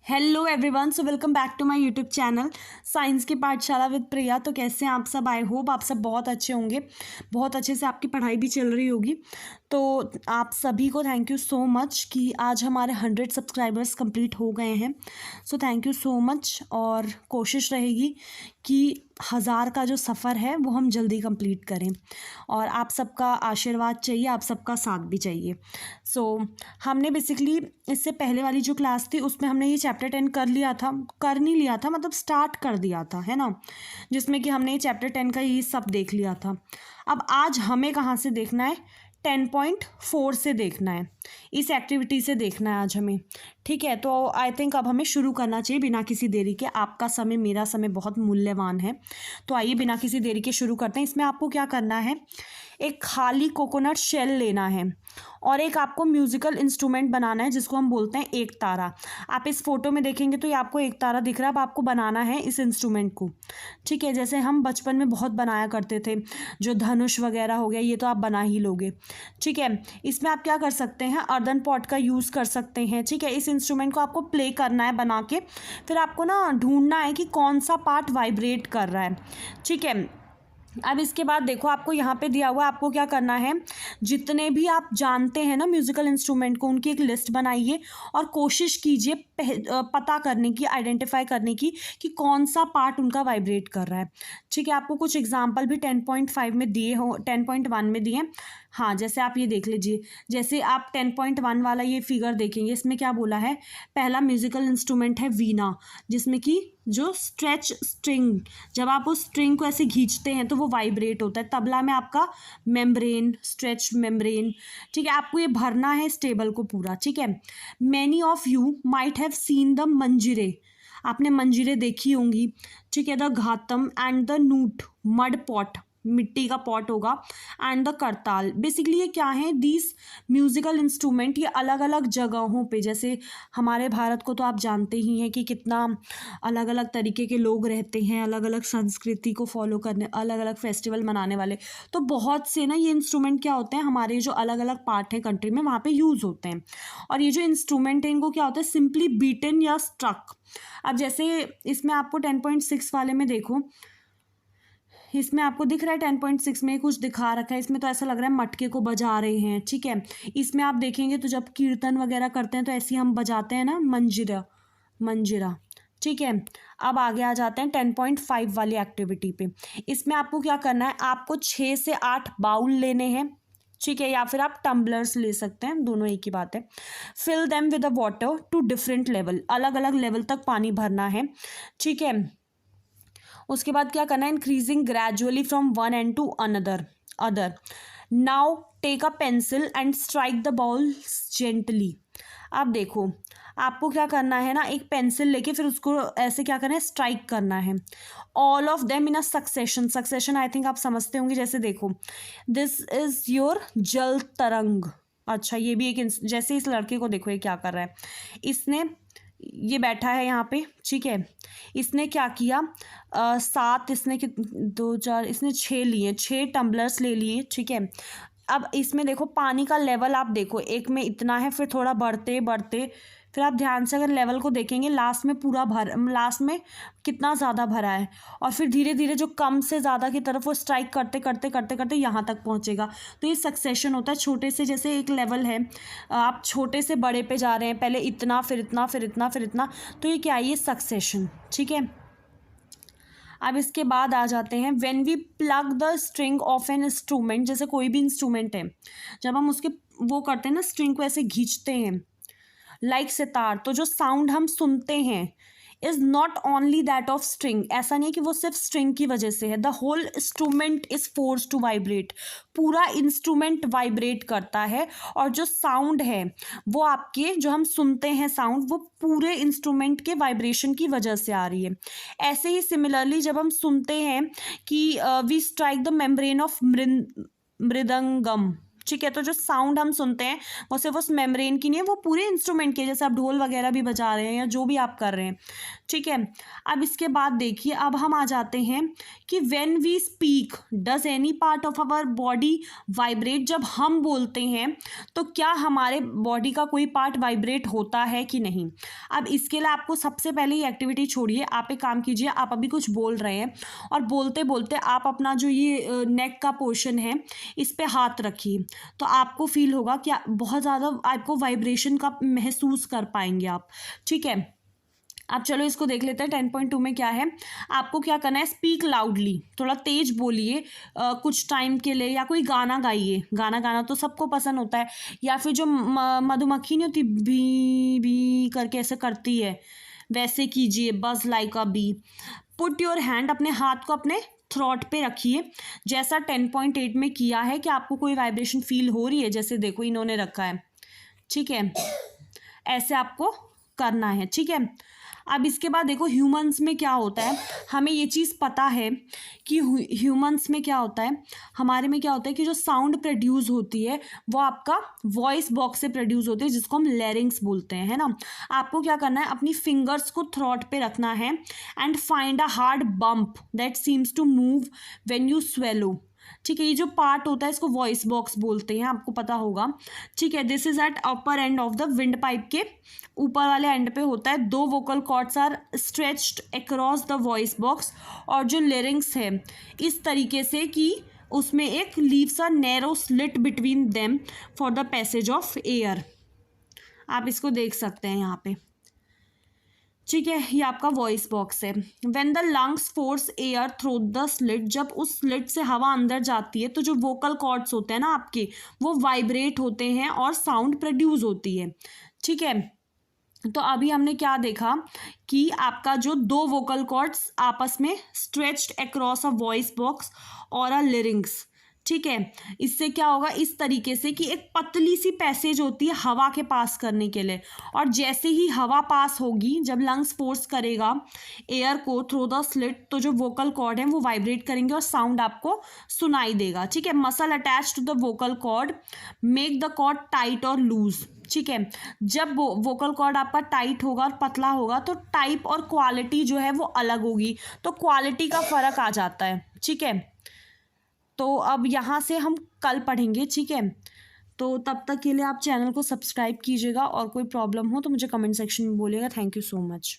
Hello everyone, so welcome back to my YouTube channel science की पाठशाला with प्रिया। तो कैसे हैं आप सब? आई होप आप सब बहुत अच्छे होंगे, बहुत अच्छे से आपकी पढ़ाई भी चल रही होगी। तो आप सभी को थैंक यू सो मच कि आज हमारे 100 सब्सक्राइबर्स कंप्लीट हो गए हैं। So thank you so much, और कोशिश रहेगी कि 1000 का जो सफ़र है वो हम जल्दी कंप्लीट करें, और आप सबका आशीर्वाद चाहिए, आप सबका साथ भी चाहिए। हमने बेसिकली इससे पहले वाली जो क्लास थी उसमें हमने ये चैप्टर 10 कर नहीं लिया था, मतलब स्टार्ट कर दिया था, है ना, जिसमें कि हमने चैप्टर 10 का ये सब देख लिया था। अब आज हमें कहाँ से देखना है? 10.4 से देखना है, इस एक्टिविटी से देखना है आज हमें। ठीक है, तो आई थिंक अब हमें शुरू करना चाहिए बिना किसी देरी के। आपका समय, मेरा समय बहुत मूल्यवान है, तो आइए बिना किसी देरी के शुरू करते हैं। इसमें आपको क्या करना है, एक खाली कोकोनट शेल लेना है और एक आपको म्यूजिकल इंस्ट्रूमेंट बनाना है जिसको हम बोलते हैं एक तारा। आप इस फोटो में देखेंगे तो ये आपको एक तारा दिख रहा है। अब आपको बनाना है इस इंस्ट्रूमेंट को। ठीक है, जैसे हम बचपन में बहुत बनाया करते थे, जो धनुष वगैरह हो गया, ये तो आप बना ही लोगे। ठीक है, इसमें आप क्या कर सकते हैं, अर्दन पॉट का यूज़ कर सकते हैं। ठीक है, इस इंस्ट्रूमेंट को आपको प्ले करना है बना के, फिर आपको ना ढूंढना है कि कौन सा पार्ट वाइब्रेट कर रहा है। ठीक है, अब इसके बाद देखो, आपको यहाँ पे दिया हुआ, आपको क्या करना है, जितने भी आप जानते हैं ना म्यूज़िकल इंस्ट्रूमेंट को, उनकी एक लिस्ट बनाइए और कोशिश कीजिए पता करने की, आइडेंटिफाई करने की कि कौन सा पार्ट उनका वाइब्रेट कर रहा है। ठीक है, आपको कुछ एग्जांपल भी 10.5 में दिए हो, 10.1 में दिए हैं। हाँ, जैसे आप ये देख लीजिए, जैसे आप 10.1 वाला ये फिगर देखेंगे, इसमें क्या बोला है, पहला म्यूज़िकल इंस्ट्रूमेंट है वीणा, जिसमें कि जो स्ट्रेच स्ट्रिंग, जब आप उस स्ट्रिंग को ऐसे खींचते हैं तो वो वाइब्रेट होता है। तबला में आपका मेम्ब्रेन, स्ट्रेच मेम्ब्रेन। ठीक है, आपको ये भरना है इस टेबल को पूरा। ठीक है, many of you might have seen the manjire, आपने मंजीरे देखी होंगी। ठीक है, द घातम एंड द नूट, मड पॉट, मिट्टी का पॉट होगा, एंड द करताल। बेसिकली ये क्या है, दीज म्यूज़िकल इंस्ट्रूमेंट, ये अलग अलग जगहों पे, जैसे हमारे भारत को तो आप जानते ही हैं कि कितना अलग अलग तरीके के लोग रहते हैं, अलग अलग संस्कृति को फॉलो करने, अलग अलग फेस्टिवल मनाने वाले। तो बहुत से ना ये इंस्ट्रूमेंट क्या होते हैं, हमारे जो अलग अलग पार्ट हैं कंट्री में, वहाँ पे यूज़ होते हैं। और ये जो इंस्ट्रूमेंट है, इनको क्या होता है, सिंपली बीटन या स्ट्रक। अब जैसे इसमें आपको 10.6 वाले में देखो, इसमें आपको दिख रहा है 10.6 में कुछ दिखा रखा है, इसमें तो ऐसा लग रहा है मटके को बजा रहे हैं। ठीक है, इसमें आप देखेंगे तो जब कीर्तन वगैरह करते हैं तो ऐसे हम बजाते हैं ना, मंजीरा, मंजीरा। ठीक है, अब आगे आ जाते हैं 10.5 वाली एक्टिविटी पे। इसमें आपको क्या करना है, आपको 6 से 8 बाउल लेने हैं। ठीक है, या फिर आप टम्बलर्स ले सकते हैं, दोनों एक ही बात है। Fill them with a water to different level, अलग अलग लेवल तक पानी भरना है। ठीक है, उसके बाद क्या करना है, increasing gradually from one end to other. Now take a pencil and strike the balls gently. अब देखो, आपको क्या करना है ना, एक पेंसिल लेके फिर उसको ऐसे क्या करना है, स्ट्राइक करना है, all of them in a succession I think आप समझते होंगे। जैसे देखो, दिस इज योर जल तरंग। अच्छा, ये भी एक, जैसे इस लड़के को देखो, ये क्या कर रहा है, इसने, ये बैठा है यहाँ पे। ठीक है, इसने क्या किया, 7, इसने 2 4, इसने 6 लिए, 6 टम्बलर्स ले लिए। ठीक है, अब इसमें देखो पानी का लेवल, आप देखो, एक में इतना है, फिर थोड़ा बढ़ते बढ़ते, फिर आप ध्यान से अगर लेवल को देखेंगे, लास्ट में लास्ट में कितना ज़्यादा भरा है, और फिर धीरे धीरे जो कम से ज़्यादा की तरफ वो स्ट्राइक करते करते करते करते यहाँ तक पहुँचेगा। तो ये सक्सेशन होता है, छोटे से, जैसे एक लेवल है, आप छोटे से बड़े पे जा रहे हैं, पहले इतना, फिर इतना, फिर इतना, फिर इतना, तो ये क्या है, ये सक्सेशन। ठीक है, अब इसके बाद आ जाते हैं, when we plug the string of an instrument, जैसे कोई भी इंस्ट्रूमेंट है, जब हम उसके वो करते हैं ना, स्ट्रिंग को ऐसे खींचते हैं लाइक सितार, तो जो साउंड हम सुनते हैं is not only that of string, ऐसा नहीं है कि वो सिर्फ स्ट्रिंग की वजह से है, the whole instrument is force to vibrate, पूरा इंस्ट्रूमेंट वाइब्रेट करता है, और जो साउंड है वो आपके, जो हम सुनते हैं साउंड, वो पूरे इंस्ट्रूमेंट के वाइब्रेशन की वजह से आ रही है। ऐसे ही सिमिलरली जब हम सुनते हैं कि we strike the membrane of mridangam, ठीक है। तो जो साउंड हम सुनते हैं वो सिर्फ उस मेम्ब्रेन की नहीं है, वो पूरे इंस्ट्रूमेंट की, जैसे आप ढोल वगैरह भी बजा रहे हैं या जो भी आप कर रहे हैं, ठीक है। अब इसके बाद देखिए, अब हम आ जाते हैं कि when we speak does any part of our body vibrate. जब हम बोलते हैं तो क्या हमारे बॉडी का कोई पार्ट वाइब्रेट होता है कि नहीं। अब इसके लिए आपको सबसे पहले ये एक्टिविटी छोड़िए, आप एक काम कीजिए, आप अभी कुछ बोल रहे हैं और बोलते बोलते आप अपना जो ये नेक का पोर्शन है इस पे हाथ रखिए, तो आपको फील होगा कि बहुत ज़्यादा आपको वाइब्रेशन का महसूस कर पाएंगे आप, ठीक है। अब चलो इसको देख लेते हैं। 10.2 में क्या है, आपको क्या करना है, स्पीक लाउडली, थोड़ा तेज बोलिए कुछ टाइम के लिए, या कोई गाना गाइए। गाना गाना तो सबको पसंद होता है, या फिर जो मधुमक्खी नहीं होती, बी बी करके ऐसे करती है, वैसे कीजिए, buzz like a bee. Put your hand, अपने हाथ को अपने थ्रॉट पे रखिए, जैसा 10.8 में किया है कि आपको कोई वाइब्रेशन फील हो रही है, जैसे देखो इन्होंने रखा है, ठीक है, ऐसे आपको करना है, ठीक है। अब इसके बाद देखो ह्यूमंस में क्या होता है, हमें ये चीज़ पता है कि ह्यूमंस में क्या होता है, हमारे में क्या होता है कि जो साउंड प्रोड्यूस होती है वो आपका वॉइस बॉक्स से प्रोड्यूस होती है, जिसको हम लैरिंग्स बोलते हैं, है ना। आपको क्या करना है, अपनी फिंगर्स को थ्रॉट पे रखना है and find a hard bump that seems to move when you swallow, ठीक है। ये जो पार्ट होता है इसको वॉइस बॉक्स बोलते हैं, आपको पता होगा, ठीक है। This is at upper end of the wind pipe के ऊपर वाले एंड पे होता है। दो vocal cords are stretched across the voice box, और जो लिरिक्स है इस तरीके से कि उसमें एक leaves a narrow slit between them for the passage of air. आप इसको देख सकते हैं यहाँ पे, ठीक है। ये आपका वॉइस बॉक्स है। When the lungs force air through the slit, जब उस स्लिट से हवा अंदर जाती है तो जो वोकल कॉर्ड्स होते हैं ना आपके, वो वाइब्रेट होते हैं और साउंड प्रोड्यूस होती है, ठीक है। तो अभी हमने क्या देखा कि आपका जो दो वोकल कॉर्ड्स आपस में stretched across a voice box और अ लिरिंग्स, ठीक है। इससे क्या होगा, इस तरीके से कि एक पतली सी पैसेज होती है हवा के पास करने के लिए, और जैसे ही हवा पास होगी, जब लंग्स फोर्स करेगा एयर को थ्रू द स्लिट, तो जो वोकल कॉर्ड है वो वाइब्रेट करेंगे और साउंड आपको सुनाई देगा, ठीक है। Muscle attach to the vocal cord make the cord tight और लूज, ठीक है। जब वोकल कॉर्ड आपका टाइट होगा और पतला होगा तो टाइप और क्वालिटी जो है वो अलग होगी, तो क्वालिटी का फर्क आ जाता है, ठीक है। तो अब यहाँ से हम कल पढ़ेंगे, ठीक है। तो तब तक के लिए आप चैनल को सब्सक्राइब कीजिएगा, और कोई प्रॉब्लम हो तो मुझे कमेंट सेक्शन में बोलिएगा। Thank you so much.